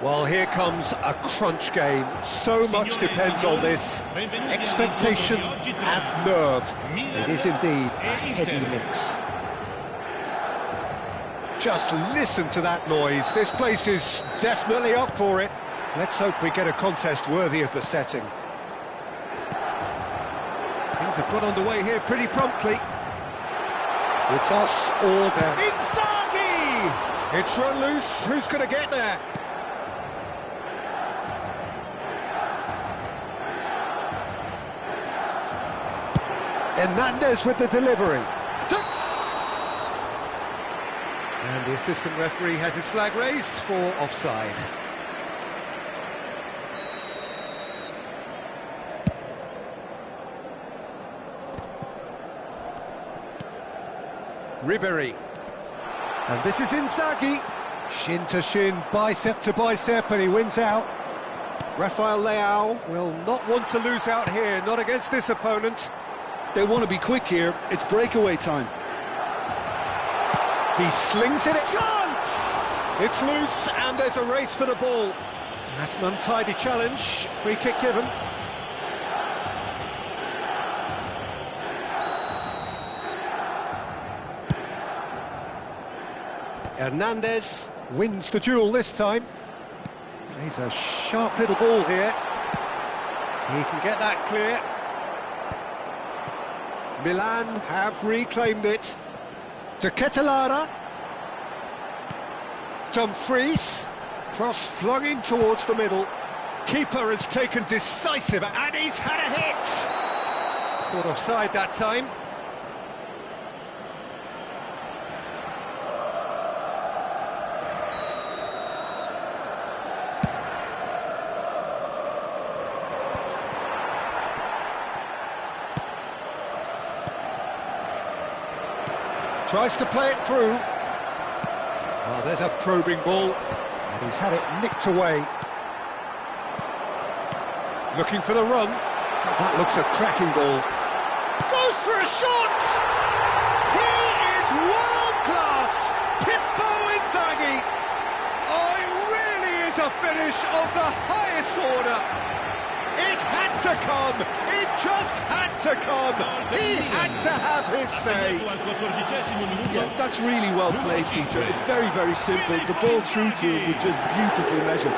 Well, here comes a crunch game. So much depends on this. Expectation and nerve. It is indeed a heady mix. Just listen to that noise. This place is definitely up for it. Let's hope we get a contest worthy of the setting. Things have got underway here pretty promptly. It's us or them. Inzaghi! It's run loose. Who's going to get there? Hernandez with the delivery. And the assistant referee has his flag raised for offside. Ribery. And this is Inzaghi. Shin to shin, bicep to bicep, and he wins out. Rafael Leao will not want to lose out here, not against this opponent. They want to be quick here. It's breakaway time. He slings it. Chance! It's loose, and there's a race for the ball. That's an untidy challenge. Free kick given. Hernandez wins the duel this time. He's a sharp little ball here. He can get that clear. Milan have reclaimed it. To Ketelara. Dumfries. Cross flung in towards the middle. Keeper has taken decisive, and he's had a hit. Caught offside that time. Tries to play it through. Oh, there's a probing ball, and he's had it nicked away. Looking for the run. That looks a cracking ball. Goes for a shot! He is world-class! Pippo Inzaghi! Oh, it really is a finish of the highest order. It had to come! It just had to come! He had to have his say! Yeah, that's really well played, Peter. It's very, very simple. The ball through to him was just beautifully measured.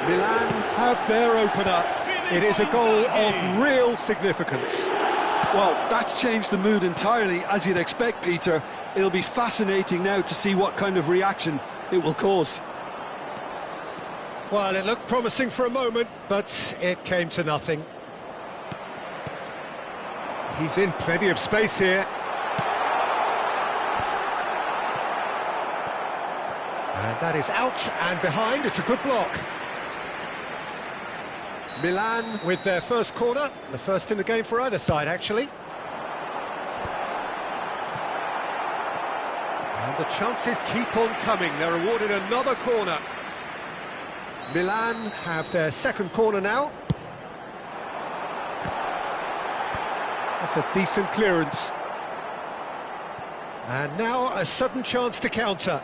Milan have their opener. It is a goal of real significance. Well, that's changed the mood entirely, as you'd expect, Peter. It'll be fascinating now to see what kind of reaction it will cause. Well, it looked promising for a moment, but it came to nothing. He's in plenty of space here. And that is out and behind. It's a good block. Milan with their first corner, the first in the game for either side, actually. And the chances keep on coming. They're awarded another corner. Milan have their second corner now. That's a decent clearance. And now a sudden chance to counter.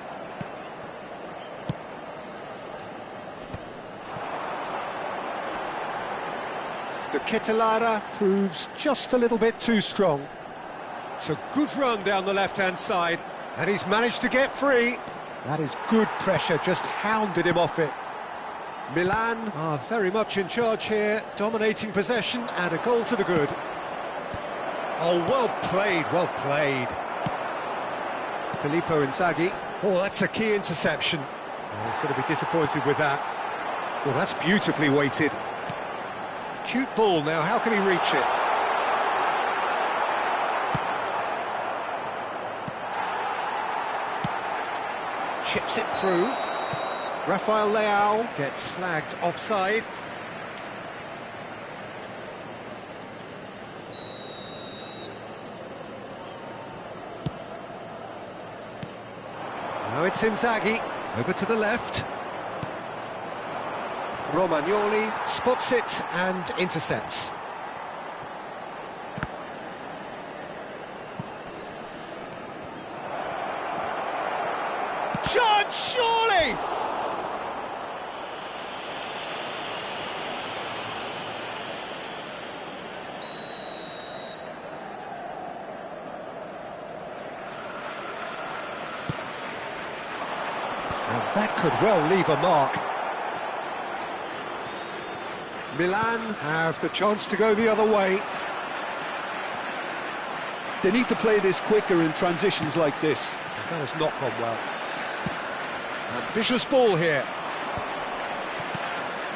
The Ketelara proves just a little bit too strong. It's a good run down the left-hand side, and he's managed to get free. That is good pressure, just hounded him off it. Milan are very much in charge here, dominating possession, and a goal to the good. Oh, well played, well played. Filippo Inzaghi. Oh, that's a key interception. Oh, he's going to be disappointed with that. Well, that's beautifully weighted. Cute ball now, how can he reach it? Chips it through. Rafael Leao gets flagged offside. Now it's Inzaghi, over to the left. Romagnoli spots it and intercepts. chance, surely! And that could well leave a mark. Milan have the chance to go the other way. They need to play this quicker in transitions like this. That has not gone well. Ambitious ball here.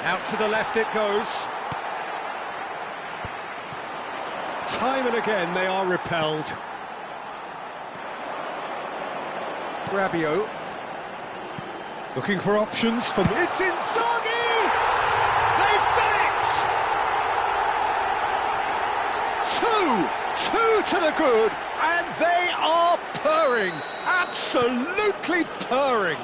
Out to the left it goes. Time and again they are repelled. Rabiot. Looking for options from... It's Inzaghi! They've done it! Two to the good, and they are purring. Absolutely purring.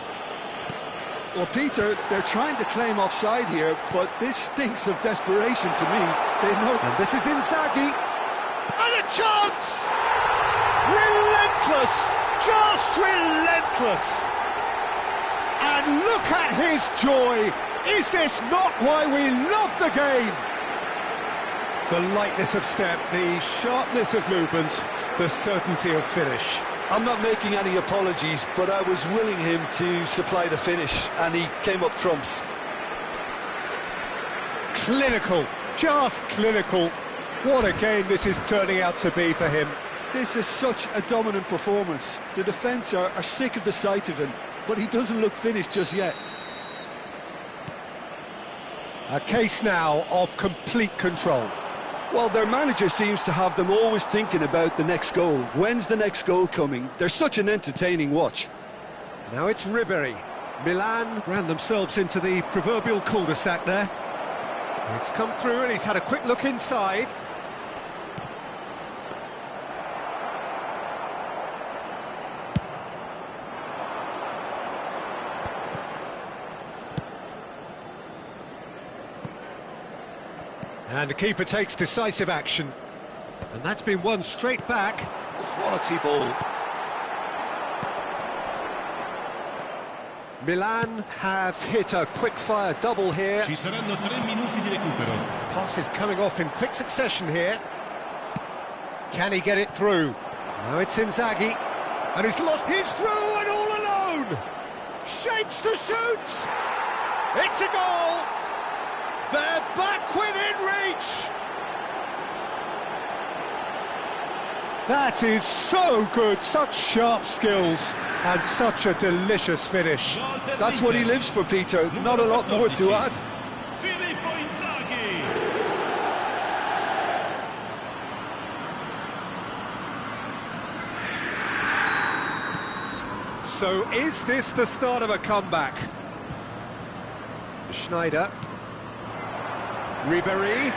Well, Peter, they're trying to claim offside here, but this stinks of desperation to me. They know... And this is Inzaghi. And a chance! Relentless! Just relentless! And look at his joy! Is this not why we love the game? The lightness of step, the sharpness of movement, the certainty of finish. I'm not making any apologies, but I was willing him to supply the finish, and he came up trumps. Clinical, just clinical. What a game this is turning out to be for him. This is such a dominant performance. The defence are sick of the sight of him, but he doesn't look finished just yet. A case now of complete control. Well, their manager seems to have them always thinking about the next goal. When's the next goal coming? They're such an entertaining watch. Now it's Ribery. Milan ran themselves into the proverbial cul-de-sac there. It's come through and he's had a quick look inside. And the keeper takes decisive action. And that's been won straight back. Quality ball. Milan have hit a quick-fire double here. Ci saranno 3 minuti di recupero. Passes coming off in quick succession here. Can he get it through? Now it's Inzaghi. And he's lost. He's through and all alone. Shapes to shoot. It's a goal. They're back within reach! That is so good, such sharp skills, and such a delicious finish. That's what he lives for, Peter, not a lot more to add. So is this the start of a comeback? Schneider. Ribery.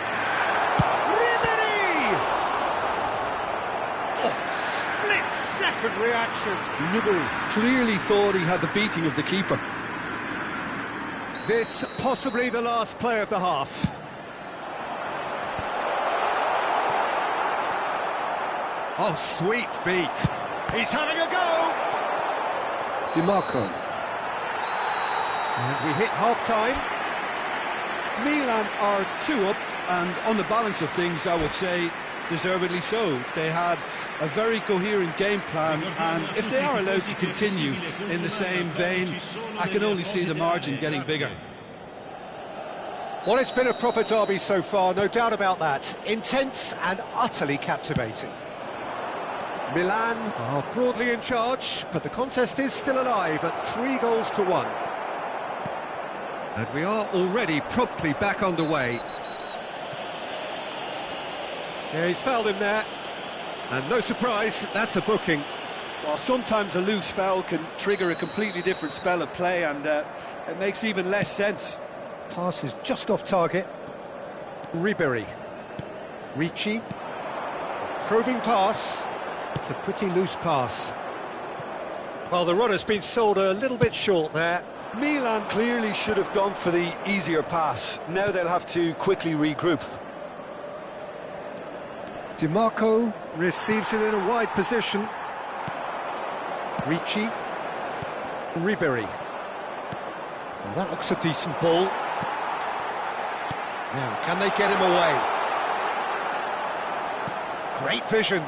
Oh, split-second reaction. Ribery clearly thought he had the beating of the keeper. This possibly the last play of the half. Oh, sweet feet. He's having a go. DiMarco. And we hit half-time. Milan are 2 up, and on the balance of things, I would say, deservedly so. They had a very coherent game plan, and if they are allowed to continue in the same vein, I can only see the margin getting bigger. Well, it's been a proper derby so far, no doubt about that. Intense and utterly captivating. Milan are broadly in charge, but the contest is still alive at 3-1. And we are already promptly back underway. Yeah, he's fouled him there. And no surprise, that's a booking. Well, sometimes a loose foul can trigger a completely different spell of play, and it makes even less sense. Pass is just off target. Ribery. Ricci. Probing pass. It's a pretty loose pass. Well, the runner's been sold a little bit short there. Milan clearly should have gone for the easier pass. Now they'll have to quickly regroup. DiMarco receives it in a wide position. Ricci. Ribery. Now that looks a decent ball. Now, can they get him away? Great vision.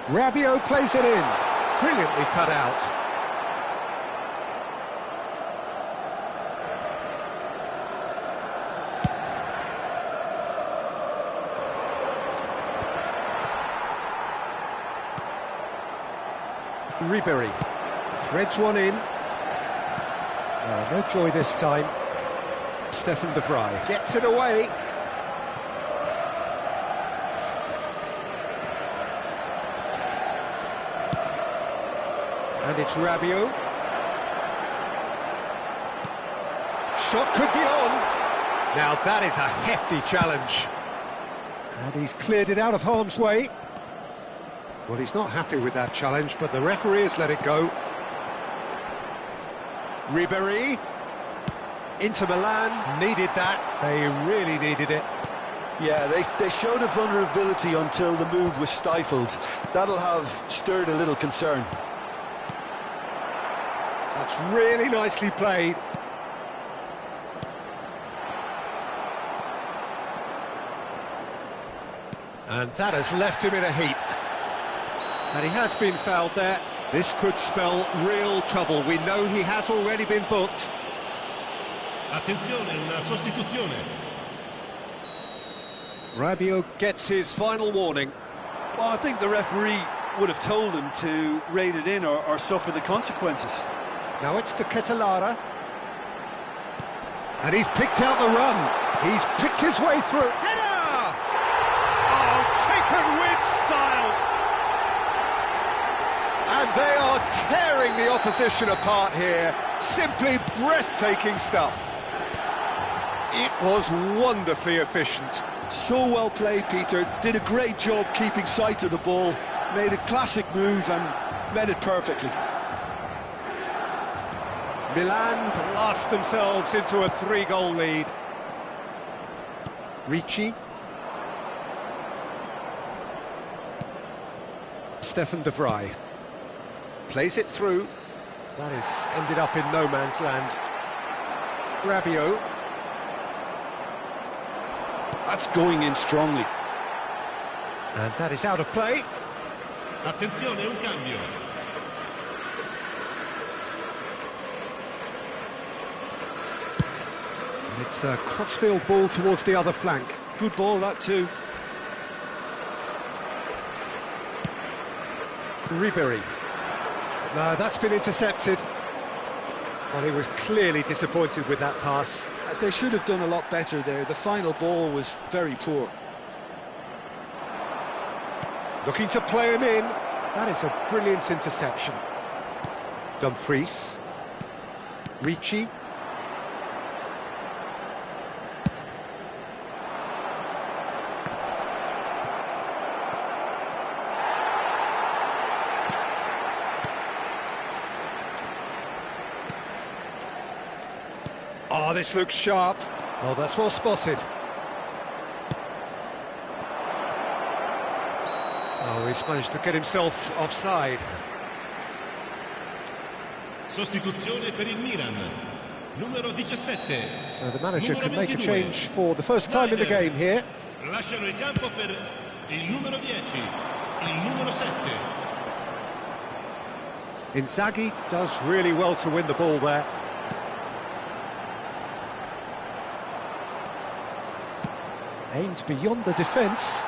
Rabiot plays it in. Brilliantly cut out. Ribery threads one in. No joy this time. Stefan de Vrij gets it away. And it's Rabiot. Shot could be on. Now that is a hefty challenge. And he's cleared it out of harm's way. Well, he's not happy with that challenge, but the referee has let it go. Ribery. Inter Milan needed that. They really needed it. Yeah, they showed a vulnerability until the move was stifled. That'll have stirred a little concern. That's really nicely played. And that has left him in a heap. And he has been fouled there. This could spell real trouble. We know he has already been booked. Attenzione, una sostituzione. Rabiot gets his final warning. Well, I think the referee would have told him to rein it in or suffer the consequences. Now it's to Ketelara. And he's picked out the run. He's picked his way through. Header! Oh, taken with style. And they are tearing the opposition apart here. Simply breathtaking stuff. It was wonderfully efficient. So well played, Peter. Did a great job keeping sight of the ball. Made a classic move and met it perfectly. Milan blast themselves into a 3-goal lead. Ricci. Stefan de Vrij. Plays it through. That has ended up in no man's land. Rabiot. That's going in strongly. And that is out of play. Attenzione, un cambio. And it's a crossfield ball towards the other flank. Good ball, that too. Ribery. No, that's been intercepted. Well, he was clearly disappointed with that pass. They should have done a lot better there. The final ball was very poor. Looking to play him in. That is a brilliant interception. Dumfries. Ricci. Oh, this looks sharp. Oh, that's well spotted. Oh, he's managed to get himself offside. Sostituzione per il Milan. Numero 17. So the manager Numero can make a 22. change for the first time in the game here. Lasciano il campo per il numero 10, il numero 7. Inzaghi does really well to win the ball there. Aimed beyond the defence.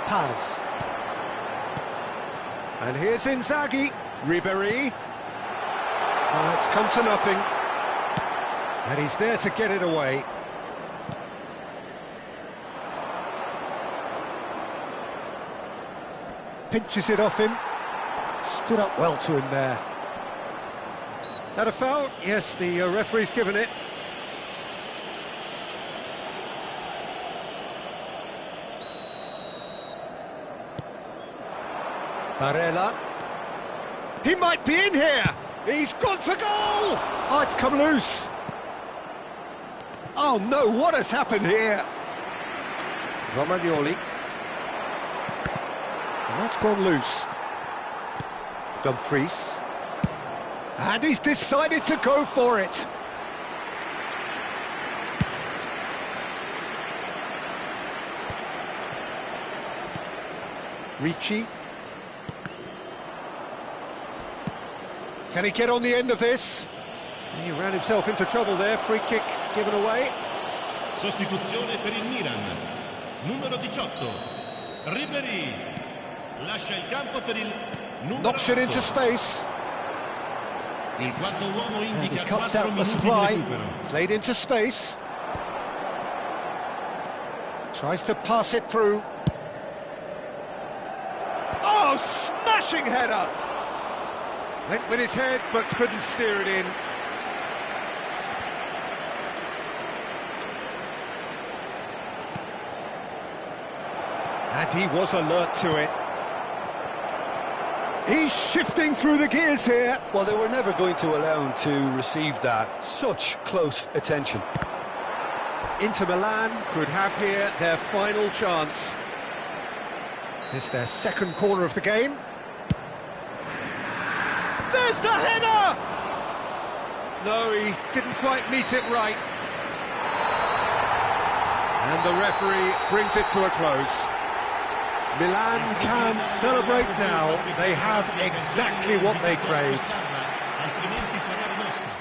Paz. And here's Inzaghi. Ribery. It's come to nothing. And he's there to get it away. Pinches it off him. Stood up well to him there. That a foul? Yes, the referee's given it. Barella. He might be in here. He's gone for goal. Oh, it's come loose. Oh no, what has happened here? Romagnoli. And that's gone loose. Dumfries. And he's decided to go for it. Ricci. Can he get on the end of this? He ran himself into trouble there. Free kick given away. Sostituzione per il Milan. Numero 18. Ribéry. Lascia il campo per il numero Knocks it 8. into space. Il quarto uomo And he indica cuts 4 out the minuti di supply. recupero. Played into space. Tries to pass it through. Oh, smashing header! Went with his head, but couldn't steer it in. And he was alert to it. He's shifting through the gears here. Well, they were never going to allow him to receive that. Such close attention. Inter Milan could have here their final chance. This their second corner of the game. There's the header! No, he didn't quite meet it right. And the referee brings it to a close. Milan can celebrate now. They have exactly what they craved. Altrimenti sarà rimossa.